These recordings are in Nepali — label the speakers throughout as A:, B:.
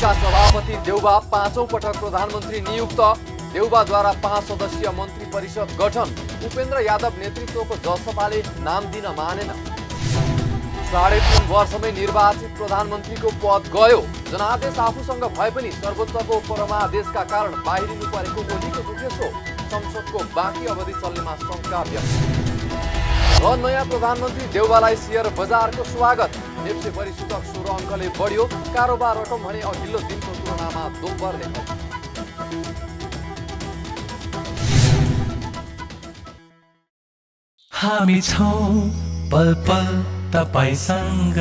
A: कांग्रेसका सभापति देउबा पाँचौं पटक प्रधानमन्त्री नियुक्त। देउबाद्वारा 5 सदस्यीय मन्त्री परिषद गठन। उपेन्द्र यादव नेतृत्वको जसपाले नाम दिन मानेन। 3.5 वर्षमै निर्वाचित प्रधानमन्त्रीको पद गयो। जनादेश आफूसँग भए पनि सर्वोच्चको परमादेशका कारण बाहिरिनु परेको ओलीको गुठेसो। संसदको बाँकी अवधि चल्नेमा शङ्का व्यक्त। र नयाँ प्रधानमन्त्री देउबालाई शेयर बजारको स्वागत। नेप्से परिसूचक 16 अङ्कले बढ्यो। कारोबार रकम भने अघिल्लो दिनको तुलनामा दोब्बरले।
B: हामी छौं पल पल तपाईसँग,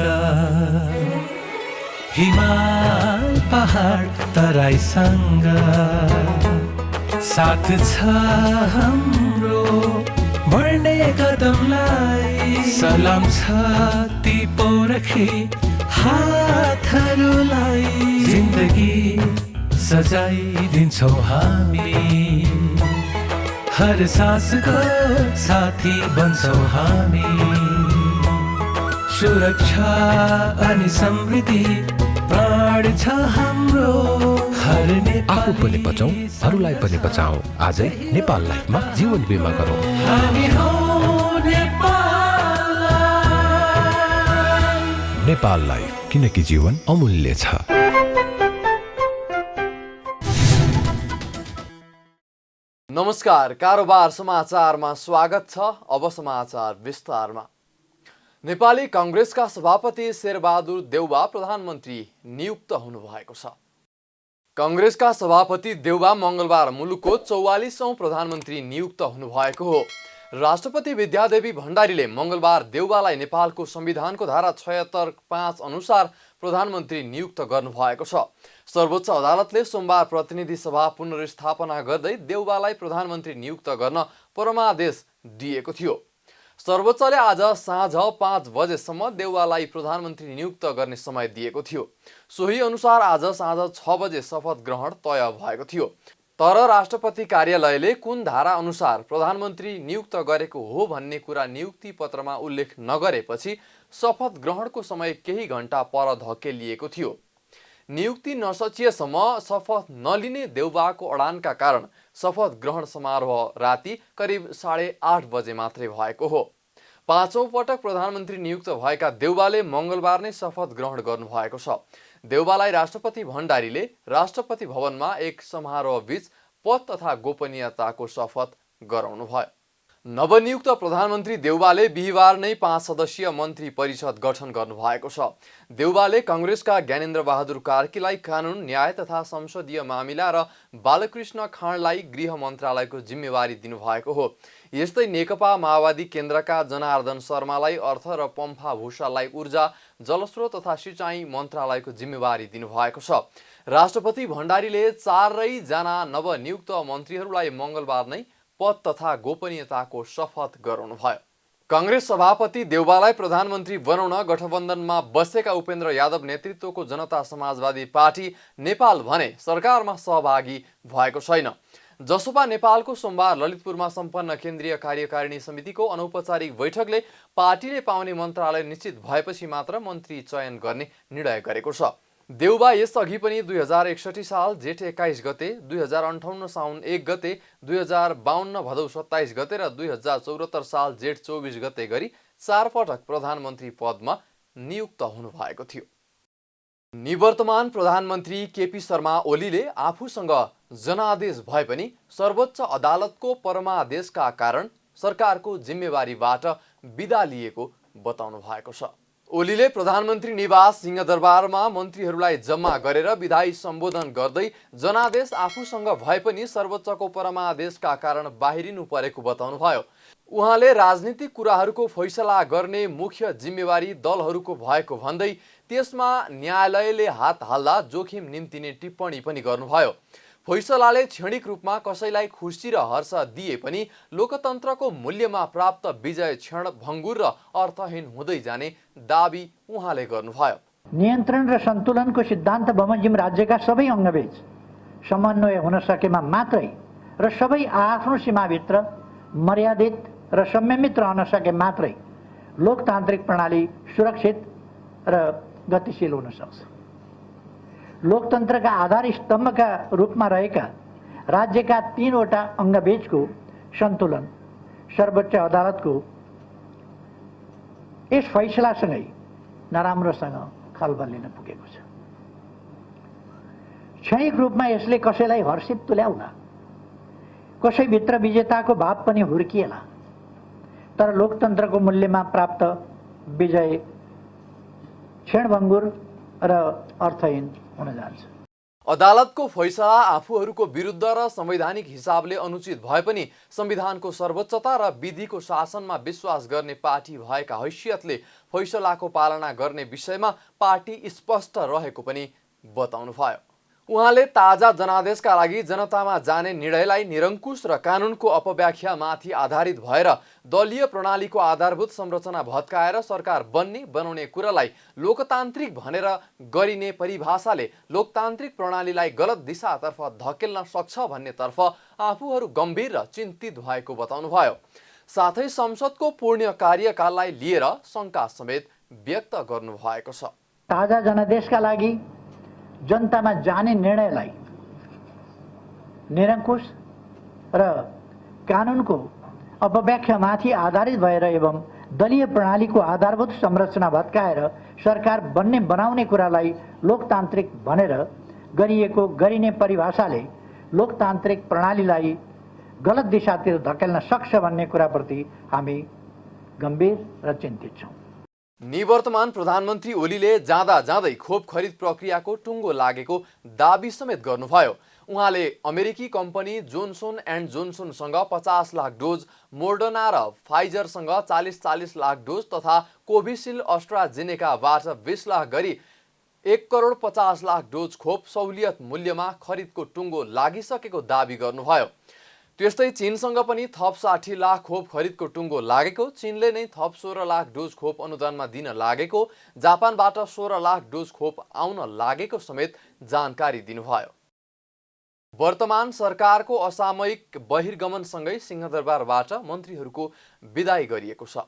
B: हिमाल पहाड तराईसँग, साथ छ हाम्रो बढ्ने कदमलाई। सलाम छ ती पोरखे हातहरूलाई, जिन्दगी सजाइदिन्छौँ हामी, हर सासको साथी बन्छौँ हामी। सुरक्षा अनि समृद्धि प्राण छ हाम्रो।
C: आफू पनि बचौं, अरूलाई पनि बचाऊ। आजै नेपाल लाइफमा जीवन बिमा गरौँ।
B: हामी हौं नेपाल लाइफ।
C: नेपाल लाइफ, किनकि जीवन अमूल्य छ।
A: नमस्कार, कारोबार समाचारमा स्वागत छ। अब समाचार विस्तारमा। नेपाली कांग्रेसका सभापति शेरबहादुर देउबा प्रधानमन्त्री नियुक्त हुनुभएको छ। कांग्रेसका सभापति देउबा मंगलबार मुलुकको 44औं प्रधानमन्त्री नियुक्त हुनुभएको हो। राष्ट्रपति विद्यादेवी भण्डारीले मंगलबार देउबालाई नेपालको संविधानको धारा 76(5) अनुसार प्रधानमन्त्री नियुक्त गर्नुभएको छ। सर्वोच्च अदालतले सोमबार प्रतिनिधि सभा पुनर्स्थापना गर्दै देउबालाई प्रधानमन्त्री नियुक्त गर्न परमादेश दिएको थियो। सर्वोच्चले आज साँझ 5 बजेसम्म देउबालाई प्रधानमन्त्री नियुक्त गर्ने समय दिएको थियो। सोही अनुसार आज साँझ 6 बजे शपथ ग्रहण तय भएको थियो। तर राष्ट्रपति कार्यालयले कुन धारा अनुसार प्रधानमन्त्री नियुक्त गरेको हो भन्ने कुरा नियुक्ति पत्रमा उल्लेख नगरेपछि शपथ ग्रहणको समय केही घण्टा पर धकेलिएको थियो। नियुक्ति नसचिएसम्म शपथ नलिने देउबाको अडानका कारण शपथ ग्रहण समारोह राति करिब 8:30 बजे मात्रै भएको हो। 5औं पटक प्रधानमन्त्री नियुक्त भएका देउबाले मंगलबार नै शपथ ग्रहण गर्नुभएको छ। देउबालाई राष्ट्रपति भण्डारीले राष्ट्रपति भवनमा एक समारोह बीच पद तथा गोपनीयताको शपथ गराउनु भयो। नवनियुक्त प्रधानमन्त्री देउबाले बिहिबार नै 5 सदस्यीय मन्त्री परिषद गठन गर्नुभएको छ। देउबाले कांग्रेसका ज्ञानेन्द्र बहादुर कार्कीलाई कानून, न्याय तथा संसदीय मामिला र बालकृष्ण खाँडलाई गृह मन्त्रालयको जिम्मेवारी दिनुभएको हो। यस्तै नेकपा माओवादी केन्द्रका जनार्दन शर्मालाई अर्थ र पम्फा भूषाललाई ऊर्जा, जलस्रोत तथा सिँचाइ मन्त्रालयको जिम्मेवारी दिनुभएको छ। राष्ट्रपति भण्डारीले 4 जना नवनियुक्त मन्त्रीहरूलाई मंगलबार नै पद तथा गोपनीयताको शपथ गराउनु भयो। कांग्रेस सभापति देउबालाई प्रधानमन्त्री बनाउन गठबन्धनमा बसेका उपेन्द्र यादव नेतृत्वको जनता समाजवादी पार्टी नेपाल भने सरकारमा सहभागी भएको छैन। जसपा नेपालको सोमबार ललितपुरमा सम्पन्न केन्द्रीय कार्यकारिणी समितिको अनौपचारिक बैठकले पार्टीले पाउने मन्त्रालय निश्चित भएपछि मात्र मन्त्री चयन गर्ने निर्णय गरेको छ। देउबा यसअघि पनि 2061 साल जेठ 21 गते, 2058 साउन 1 गते, 2052 भदौ 27 गते र 2074 साल जेठ 24 गते गरी 4 पटक प्रधानमन्त्री पदमा नियुक्त हुनुभएको थियो। निवर्तमान प्रधानमन्त्री केपी शर्मा ओलीले आफूसँग जनादेश भए पनि सर्वोच्च अदालतको परमादेशका कारण सरकारको जिम्मेवारीबाट बिदा लिएको बताउनु भएको छ। ओलीले प्रधानमन्त्री निवास सिंहदरबारमा मन्त्रीहरूलाई जम्मा गरेर विधायी सम्बोधन गर्दै जनादेश आफूसँग भए पनि सर्वोच्चको परमादेशका कारण बाहिरिनु परेको बताउनुभयो। उहाँले राजनीतिक कुराहरूको फैसला गर्ने मुख्य जिम्मेवारी दलहरूको भएको भन्दै त्यसमा न्यायालयले हात हाल्दा जोखिम निम्तिने टिप्पणी पनि गर्नुभयो। फैसलाले क्षणिक रूपमा कसैलाई खुसी र हर्ष दिए पनि लोकतन्त्रको मूल्यमा प्राप्त विजय क्षण भङ्गुर र अर्थहीन हुँदै जाने दाबी उहाँले गर्नुभयो।
D: नियन्त्रण र सन्तुलनको सिद्धान्त बमोजिम राज्यका सबै अङ्गबीच समन्वय हुन सकेमा मात्रै र सबै आफ्नो सीमाभित्र मर्यादित र संयमित रहन सके मात्रै लोकतान्त्रिक प्रणाली सुरक्षित र गतिशील हुन सक्छ। लोकतन्त्रका आधार स्तम्भका रूपमा रहेका राज्यका 3वटा अङ्गबीचको सन्तुलन सर्वोच्च अदालतको यस फैसलासँगै नराम्रोसँग खलबलिन पुगेको छ। क्षणिक रूपमा यसले कसैलाई हर्षित तुल्याउला, कसैभित्र विजेताको भाव पनि हुर्किएला, तर लोकतन्त्रको मूल्यमा प्राप्त विजय क्षणभङ्गुर र अर्थहीन हुन जान्छ।
A: अदालतको फैसला आफूहरूको विरुद्ध र संवैधानिक हिसाबले अनुचित भए पनि संविधानको सर्वोच्चता र विधिको शासनमा विश्वास गर्ने पार्टी भएका हैसियतले फैसलाको पालना गर्ने विषयमा पार्टी स्पष्ट रहेको पनि बताउनुभयो। उहाँले ताजा जनादेशका लागि जनतामा जाने निर्णयलाई निरङ्कुश र कानुनको अपव्याख्यामाथि आधारित भएर दलीय प्रणालीको आधारभूत संरचना भत्काएर सरकार बनाउने कुरालाई लोकतान्त्रिक भनेर गरिने परिभाषाले लोकतान्त्रिक प्रणालीलाई गलत दिशातर्फ धकेल्न सक्छ भन्नेतर्फ आफूहरू गम्भीर र चिन्तित भएको बताउनुभयो। साथै संसदको पूर्ण कार्यकाललाई लिएर शङ्का समेत व्यक्त गर्नुभएको छ।
D: ताजा जनादेशका लागि जनतामा जाने निर्णयलाई निरङ्कुश र कानुनको अपव्याख्यामाथि आधारित भएर एवं दलीय प्रणालीको आधारभूत संरचना भत्काएर सरकार बनाउने कुरालाई लोकतान्त्रिक भनेर गरिने परिभाषाले लोकतान्त्रिक प्रणालीलाई गलत दिशातिर धकेल्न सक्छ भन्ने कुराप्रति हामी गम्भीर र चिन्तित छौँ।
A: निवर्तमान प्रधानमन्त्री ओलीले जाँदा जाँदै खोप खरिद प्रक्रियाको टुङ्गो लागेको दाबी समेत गर्नुभयो। उहाँले अमेरिकी कम्पनी जोन्सन एन्ड जोन्सनसँग 50 लाख डोज, मोडर्ना र फाइजरसँग 40 लाख डोज तथा कोभिसिल्ड अस्ट्राजेनेकाबाट 20 लाख गरी 1,50,00,000 डोज खोप सहुलियत मूल्यमा खरिदको टुङ्गो लागिसकेको दाबी गर्नुभयो। त्यस्तै चीनसँग पनि थप 60 लाख खोप खरिदको टुङ्गो लागेको, चीनले नै थप 16 लाख डोज खोप अनुदानमा दिन लागेको, जापानबाट 16 लाख डोज खोप आउन लागेको समेत जानकारी दिनुभयो। वर्तमान सरकारको असामयिक बहिर्गमनसँगै सिंहदरबारबाट मन्त्रीहरूको विदाई गरिएको छ।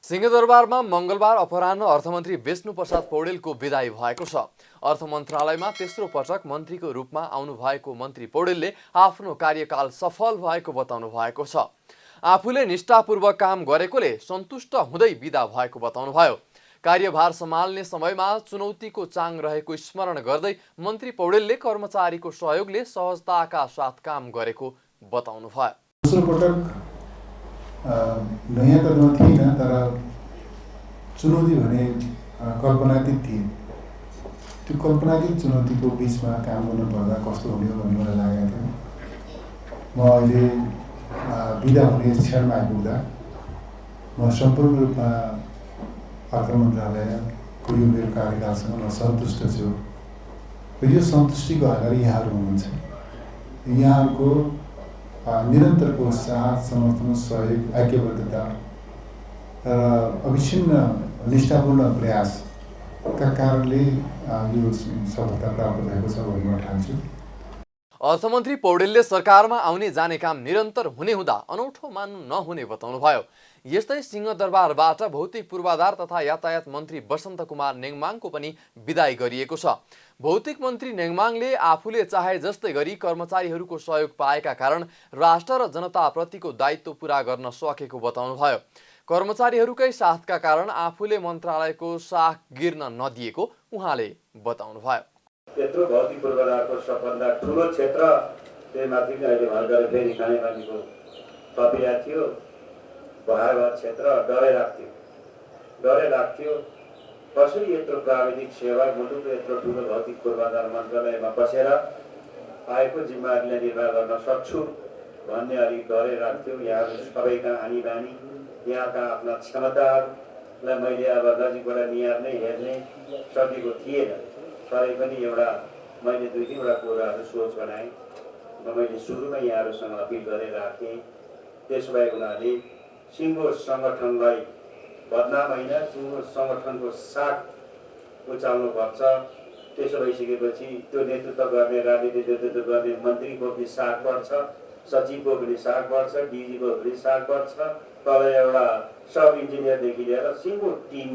A: सिंहदरबारमा मंगलबार अपराह्न अर्थमन्त्री विष्णुप्रसाद पौडेलको विदाई भएको छ। अर्थ मन्त्रालयमा तेस्रो पटक मन्त्रीको रूपमा आउनु भएको मन्त्री पौडेलले आफ्नो कार्यकाल सफल भएको बताउनु भएको छ। आफूले निष्ठापूर्वक काम गरेकोले सन्तुष्ट हुँदै विदा भएको बताउनुभयो। कार्यभार सम्हाल्ने समयमा चुनौतीको चाङ रहेको स्मरण गर्दै मन्त्री पौडेलले कर्मचारीको सहयोगले सहजताका साथ काम गरेको बताउनुभयो।
E: दोस्रो पटक नयाँ त नथिएन, तर चुनौती भने कल्पनातीत थिए। त्यो कल्पनातीत चुनौतीको बिचमा काम गर्नुपर्दा कस्तो हुने हो भन्ने मलाई लागेको थियो। म अहिले बिदा हुने क्षणमा आइपुग्दा म सम्पूर्ण रूपमा अर्थ मन्त्रालयको यो मेरो कार्यकालसँग म सन्तुष्ट छु। र यो सन्तुष्टिको आधार यहाँहरू हुनुहुन्छ। यहाँहरूको निरन्तरको साथ, समर्थन, सहयोग, ऐक्यबद्धता र अविच्छिन्न निष्ठापूर्ण प्रयासका कारणले यो सफलता प्राप्त भएको छ भन्ने म ठान्छु।
A: अर्थमन्त्री पौडेलले सरकारमा आउने जाने काम निरन्तर हुने हुँदा अनौठो मान्नु नहुने बताउनुभयो। यस्तै सिंहदरबारबाट भौतिक पूर्वाधार तथा यातायात मन्त्री वसन्त कुमार नेङमाङको पनि विदाई गरिएको छ। भौतिक मन्त्री नेङमाङले आफूले चाहे जस्तै गरी कर्मचारीहरूको सहयोग पाएका कारण राष्ट्र र जनताप्रतिको दायित्व पूरा गर्न सकेको बताउनुभयो। कर्मचारीहरूकै साथका कारण आफूले मन्त्रालयको साख गिर्न नदिएको उहाँले बताउनुभयो।
F: यत्रो भौतिक पूर्वाधारको सबभन्दा ठुलो क्षेत्र त्यही माथि अहिले भर्खर फेरि खानेपानीको प्रक्रिया थियो। बहारवाद क्षेत्र डरै लाग्थ्यो कसरी यत्रो प्राविधिक सेवा मुलुकको यत्रो ठुलो भौतिक पूर्वाधार मन्त्रालयमा बसेर आएको जिम्मेवारीलाई निर्वाह गर्न सक्छु भन्ने अलिक डरै लाग्थ्यो। यहाँहरू सबैका हानी बानी, यहाँका आफ्ना क्षमताहरूलाई मैले अब नजिकबाट निहार्ने हेर्ने सकेको थिएन। तरै पनि मैले 2-3 कुराहरू सोच बनाएँ र मैले सुरुमा यहाँहरूसँग अपिल गरेर राखेँ। त्यसो भएको हुनाले सिङ्गो सङ्गठनलाई बदनाम होइन, सिङ्गो सङ्गठनको साथ उचाल्नुपर्छ। त्यसो भइसकेपछि त्यो नेतृत्व गर्ने, राजनीतिक नेतृत्व गर्ने मन्त्रीको पनि साथ बढ्छ, सचिवको पनि साथ बढ्छ, डिजीको पनि साथ बढ्छ। तल एउटा सब इन्जिनियरदेखि लिएर सिङ्गो टिम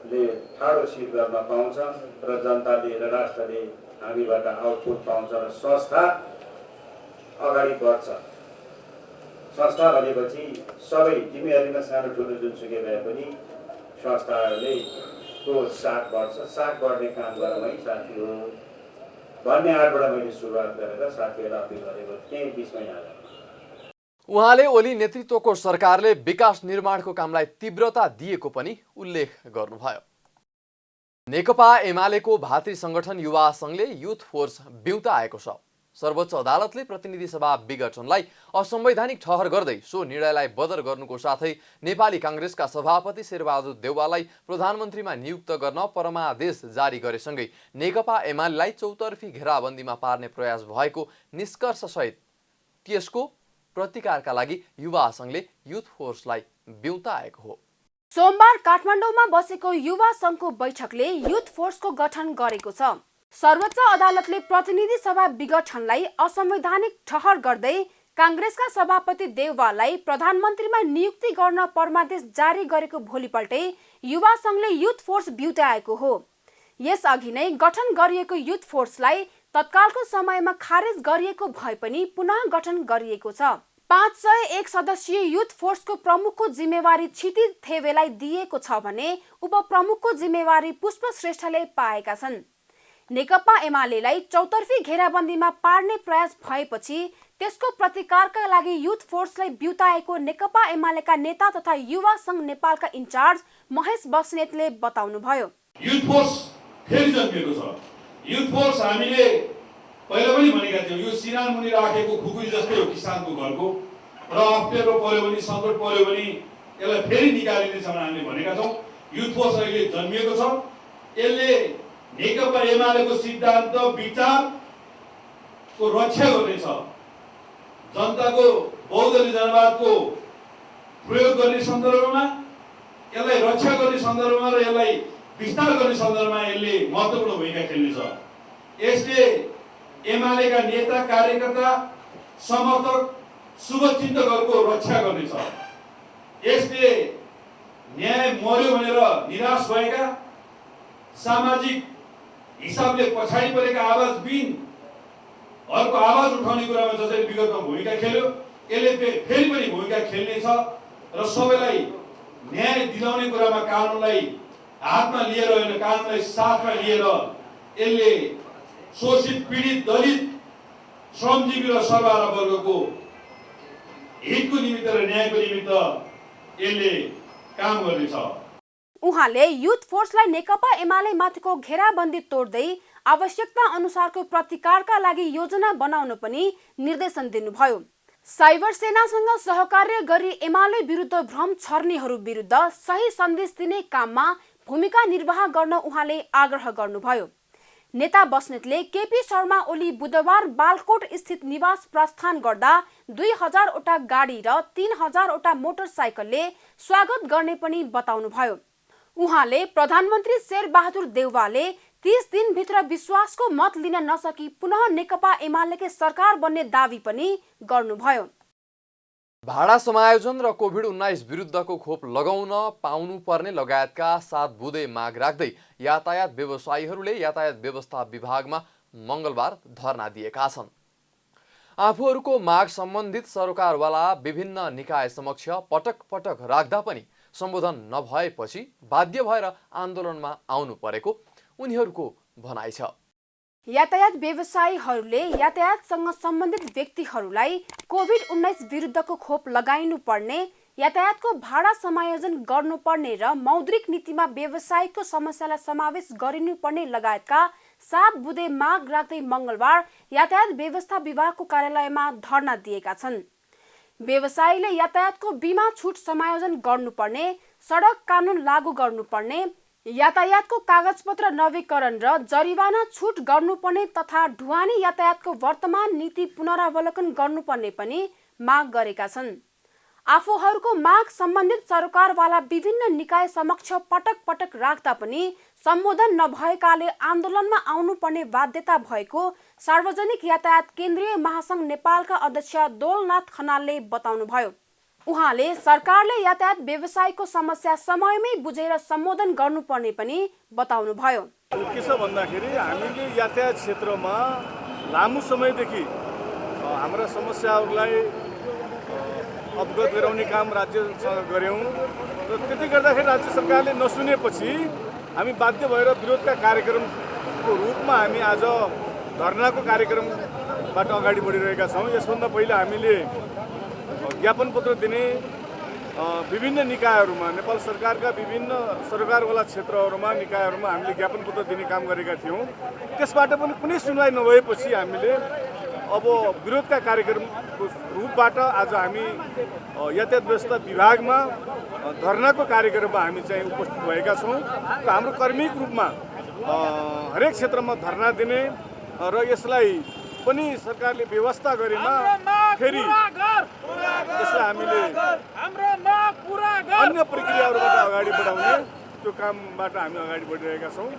F: ले ठाडो सिट गर्न पाउँछ र जनताले र राष्ट्रले हामीबाट आउटपुट पाउँछ र संस्था अगाडि बढ्छ। संस्था भनेपछि सबै जिम्मेवारीमा सानो ठुलो जुनसुकै भए पनि संस्थाहरूले को साथ बढ्छ। साथ बढ्ने काम गरौँ है साथी हो भन्ने आडबाट मैले सुरुवात गरेर साथीहरूलाई अपिल गरेको थिएँ 20 महिना अगाडि।
A: उहाँले ओली नेतृत्वको सरकारले विकास निर्माणको कामलाई तीव्रता दिएको पनि उल्लेख गर्नुभयो। नेकपा एमालेको भातृ संगठन युवा संघले युथ फोर्स बिउता आएको छ। सर्वोच्च अदालतले प्रतिनिधि सभा विघटनलाई असंवैधानिक ठहर गर्दै सो निर्णयलाई बदर गर्नुको साथै नेपाली कांग्रेसका सभापति शेरबहादुर देउवालाई प्रधानमन्त्रीमा नियुक्त गर्न परमादेश जारी गरेसँगै नेकपा एमालेलाई चौतर्फी घेराबन्दीमा पार्ने प्रयास भएको निष्कर्षसहित त्यसको प्रतिकारका लागि युवा संघले युथ फोर्सलाई बिउता आएको हो।
G: सोमबार काठमाडौँमा बसेको युवा संघको बैठकले युथ फोर्सको गठन गरेको छ। सर्वोच्च अदालतले प्रतिनिधि सभा विघटनलाई असंवैधानिक ठहर गर्दै कांग्रेसका सभापति देउवालाई प्रधानमन्त्रीमा नियुक्ति गर्न परमादेश जारी गरेको भोलिपल्टै युवा संघले युथ फोर्स बिउताएको हो। यसअघि नै गठन गरिएको युथ फोर्सलाई तत्कालको समयमा खारेज गरिएको भए पनि पुनः गठन गरिएको छ। 501 सदस्यीय युथ फोर्सको प्रमुखको जिम्मेवारी क्षितिज थेवेलाई दिएको छ भने उपप्रमुखको जिम्मेवारी पुष्प श्रेष्ठले पाएका छन्। नेकपा एमालेलाई चौतर्फी घेराबन्दीमा पार्ने प्रयास भएपछि त्यसको प्रतिकारका लागि युथ फोर्सलाई बिउताएको नेकपा एमालेका नेता तथा युवा संघ नेपालका इन्चार्ज महेश बस्नेतले बताउनुभयो।
H: युथ फोर्स फेरि जन्मिएको छ। युथ फोर्स हामीले पहिला पनि भनेका थियौँ यो सिरान मुनि राखेको खुकुरी जस्तै हो किसानको घरको र अप्ठ्यारो पर्यो भने सङ्कट पर्यो भने यसलाई फेरि निकालिनेछ भनेर हामीले भनेका छौँ। युथ फोर्स अहिले जन्मिएको छ। यसले नेकपा एमालेको सिद्धान्त विचारको रक्षा गर्नेछ। जनताको बहुदलीय जनवादको प्रयोग गर्ने सन्दर्भमा यसलाई रक्षा गर्ने सन्दर्भमा र यसलाई विस्तार गर्ने सन्दर्भमा यसले महत्त्वपूर्ण भूमिका खेल्नेछ। यसले एमालेका नेता कार्यकर्ता समर्थक शुभचिन्तकहरूको रक्षा गर्नेछ। यसले न्याय मर्यो भनेर निराश भएका सामाजिक हिसाबले पछाडि परेका आवाजबिनहरूको आवाज उठाउने कुरामा जसरी विगतमा भूमिका खेल्यो यसले फेरि पनि भूमिका खेल्नेछ र सबैलाई न्याय दिलाउने कुरामा कानुनलाई हातमा लिएर होइन कानुनलाई साथमा लिएर यसले शोषित पीडित दलित श्रमजीवी र सर्वहारा वर्गको हितको निमित्त र न्यायको निमित्त यसले काम गर्नेछ।
G: उहाँले युथ फोर्सलाई नेकपा एमाले माथिको घेराबन्दी तोड्दै आवश्यकता अनुसारको प्रतिकारका लागि योजना बनाउन पनि निर्देशन दिनुभयो। साइबर सेनासँग सहकार्य गरी एमाले विरुद्ध भ्रम छर्नेहरू विरुद्ध सही सन्देश दिने काममा भूमिका निर्वाह गर्न उहाँले आग्रह गर्नुभयो। नेता बस्नेतले केपी शर्मा ओली बुधबार बालकोट स्थित निवास प्रस्थान गर्दा 2000 वटा गाडी र 3000 वटा मोटरसाइकलले स्वागत गर्ने पनि बताउनुभयो। उहाँले प्रधानमन्त्री शेरबहादुर देउवाले 30 दिनभित्र विश्वासको मत लिन नसकी पुनः नेकपा एमालेकै सरकार बन्ने दावी पनि गर्नुभयो।
A: भाडा समायोजन र कोभिड-19 विरुद्धको खोप लगाउन पाउनुपर्ने लगायतका 7 बुँदे माग राख्दै यातायात व्यवसायीहरूले यातायात व्यवस्था विभागमा मंगलबार धरना दिएका छन्। आफूहरूको माग सम्बन्धित सरकारवाला विभिन्न निकाय समक्ष पटक पटक राख्दा पनि सम्बोधन नभएपछि बाध्य भएर आन्दोलनमा आउनु परेको उनीहरूको भनाइ छ।
G: यातायात व्यवसायीहरूले यातायातसँग सम्बन्धित व्यक्तिहरूलाई कोभिड-19 विरुद्धको खोप लगाइनु पर्ने, यातायातको भाडा समायोजन गर्नुपर्ने र मौद्रिक नीतिमा व्यवसायको समस्यालाई समावेश गरिनुपर्ने लगायतका 7 बुँदे माग राख्दै मंगलबार यातायात व्यवस्था विभागको कार्यालयमा धरना दिएका छन्। व्यवसायीले यातायातको बीमा छुट समायोजन गर्नुपर्ने, सडक कानुन लागू गर्नुपर्ने, यातायातको कागजपत्र नवीकरण र जरिवाना छुट गर्नुपर्ने तथा ढुवानी यातायातको वर्तमान नीति पुनरावलोकन गर्नुपर्ने पनि माग गरेका छन्। आफूहरूको माग सम्बन्धित सरकारवाला विभिन्न निकाय समक्ष पटक पटक राख्दा पनि सम्बोधन नभएकाले आन्दोलनमा आउनुपर्ने बाध्यता भएको सार्वजनिक यातायात केन्द्रीय महासंघ नेपालका अध्यक्ष दोलनाथ खनालले बताउनुभयो। उहाँले सरकारले यातायात व्यवसायको समस्या समयमै बुझेर सम्बोधन गर्नुपर्ने पनि बताउनुभयो।
I: के छ भन्दाखेरि हामीले यातायात क्षेत्रमा लामो समयदेखि हाम्रा समस्याहरूलाई अवगत गराउने काम राज्यसँग गऱ्यौँ र त्यति गर्दाखेरि राज्य सरकारले नसुनेपछि हामी बाध्य भएर विरोधका कार्यक्रमको रूपमा हामी आज धरनाको कार्यक्रमबाट अगाडि बढिरहेका छौँ। यसभन्दा पहिला हामीले ज्ञापन पत्र दिने विभिन्न निकायहरूमा नेपाल सरकारका विभिन्न सरकारवाला क्षेत्रहरूमा निकायहरूमा हामीले ज्ञापन पत्र दिने काम गरेका थियौँ। त्यसबाट पनि कुनै सुनवाई नभएपछि हामीले अब विरोधका कार्यक्रमको रूपबाट आज हामी यातायात व्यवस्था विभागमा धरनाको कार्यक्रममा हामी चाहिँ उपस्थित भएका छौँ र हाम्रो कर्मिक रूपमा हरेक क्षेत्रमा धरना दिने र यसलाई पनि सरकारले व्यवस्था गरेमा फेरि यसलाई हामीले अन्य प्रक्रियाहरूबाट अगाडि बढाउने त्यो कामबाट हामी अगाडि बढिरहेका छौँ।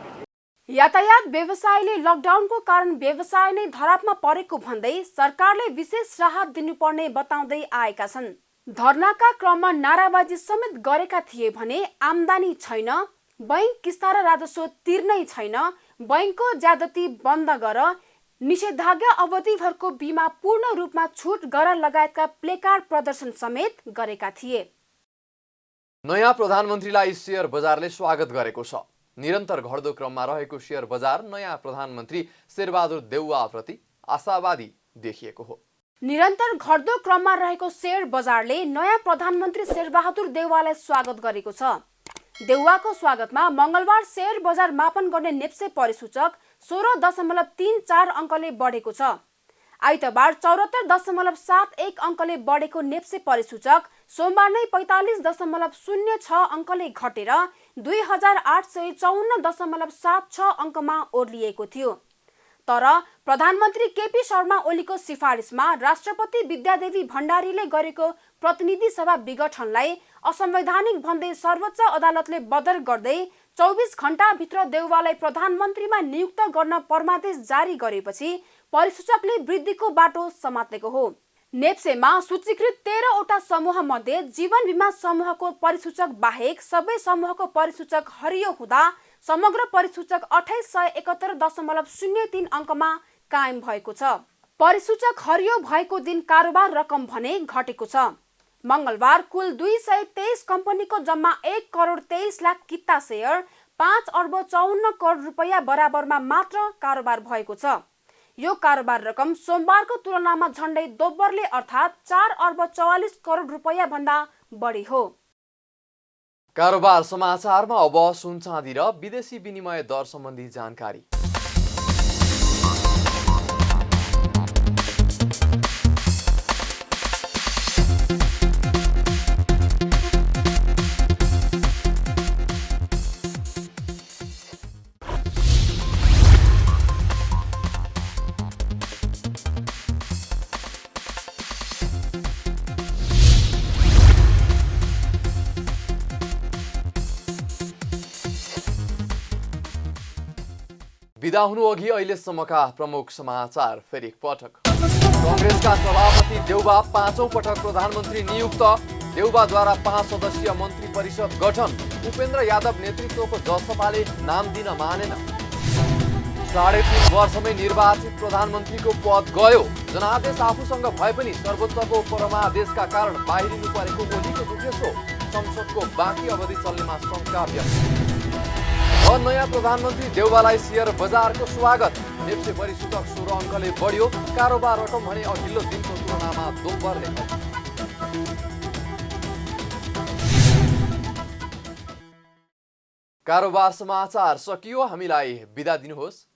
G: यातायात व्यवसायले लकडाउनको कारण व्यवसाय नै धरापमा परेको भन्दै सरकारले विशेष राहत दिनुपर्ने बताउँदै आएका छन्। धरनाका क्रममा नाराबाजी समेत गरेका थिए भने आम्दानी छैन, बैंक किस्ता र राजस्व तिर्नै छैन, बैंकको ज्यादती बन्द गर, निषेधाज्ञा अवधिभरको बीमा पूर्ण रूपमा छुट गर लगायतका प्लेकार्ड प्रदर्शन समेत गरेका थिए।
A: नयाँ प्रधानमन्त्रीलाई शेयर बजारले स्वागत गरेको छ। निरन्तर घट्दो क्रममा रहेको शेयर बजार नयाँ प्रधानमन्त्री शेरबहादुर देउवाप्रति आशावादी देखिएको हो।
G: निरन्तर घट्दो क्रममा रहेको शेयर बजारले नयाँ प्रधानमन्त्री शेरबहादुर देउवालाई स्वागत गरेको छ। देउवाको स्वागतमा मंगलबार शेयर बजार मापन गर्ने नेप्से परिसूचक 16.34 अङ्कले बढेको छ। आइतबार 74.71 अङ्कले बढेको नेप्से परिसूचक सोमबार नै 45.06 अङ्कले घटेर 2854.76 अङ्कमा ओर्लिएको थियो। तर प्रधानमन्त्री केपी शर्मा ओलीको सिफारिसमा राष्ट्रपति विद्यादेवी भण्डारीले गरेको प्रतिनिधि सभा विघटनलाई असंवैधानिक भन्दै सर्वोच्च अदालतले बदर गर्दै 24 घण्टाभित्र देउवालाई प्रधानमन्त्रीमा नियुक्त गर्न परमादेश जारी गरेपछि परिसूचकले वृद्धिको बाटो समातेको हो। नेप्सेमा सूचीकृत 13 वटा समूह मध्ये जीवन बीमा समूहको परिसूचक बाहेक सबै समूहको परिसूचक हरियो हुँदा समग्र परिसूचक 2871.03 अङ्कमा कायम भएको छ। परिसूचक हरियो भएको दिन कारोबार रकम भने घटेको छ। मंगलबार कुल 223 कम्पनीको जम्मा 1,23,00,000 किता शेयर 5,54 करोड रुपैयाँ बराबरमा मात्र कारोबार भएको छ। यो कारोबार रकम सोमबारको तुलनामा झण्डै दोब्बरले अर्थात् 4,44 करोड रुपैयाँ भन्दा बढी हो।
A: कारोबार समाचारमा अब सुन चाँदी र विदेशी विनिमय दर सम्बन्धी जानकारी। बिदा हुनु अघि अहिलेसम्मका प्रमुख समाचार फेरि एकपटक। कांग्रेसका सभापति देउबा 5औं पटक प्रधानमन्त्री नियुक्त। देउबाद्वारा 5 सदस्यीय मन्त्री परिषद गठन। उपेन्द्र यादव नेतृत्वको जसपाले नाम दिन मानेन। 3.5 वर्षमै निर्वाचित प्रधानमन्त्रीको पद गयो। जनादेश आफूसँग भए पनि सर्वोच्चको परमादेशका कारण बाहिरिनु परेको ओलीको गुनासो। संसदको बाँकी अवधि चल्नेमा शंका व्यक्त। नयाँ प्रधानमन्त्री देउवालाई शेयर बजारको स्वागत। नेप्से परिसूचक 16 अङ्कले बढ्यो। कारोबार रकम भने अघिल्लो दिनको तुलनामा दोब्बरले घट्यो। कारोबार समाचार सकियो। हामीलाई बिदा दिनुहोस्।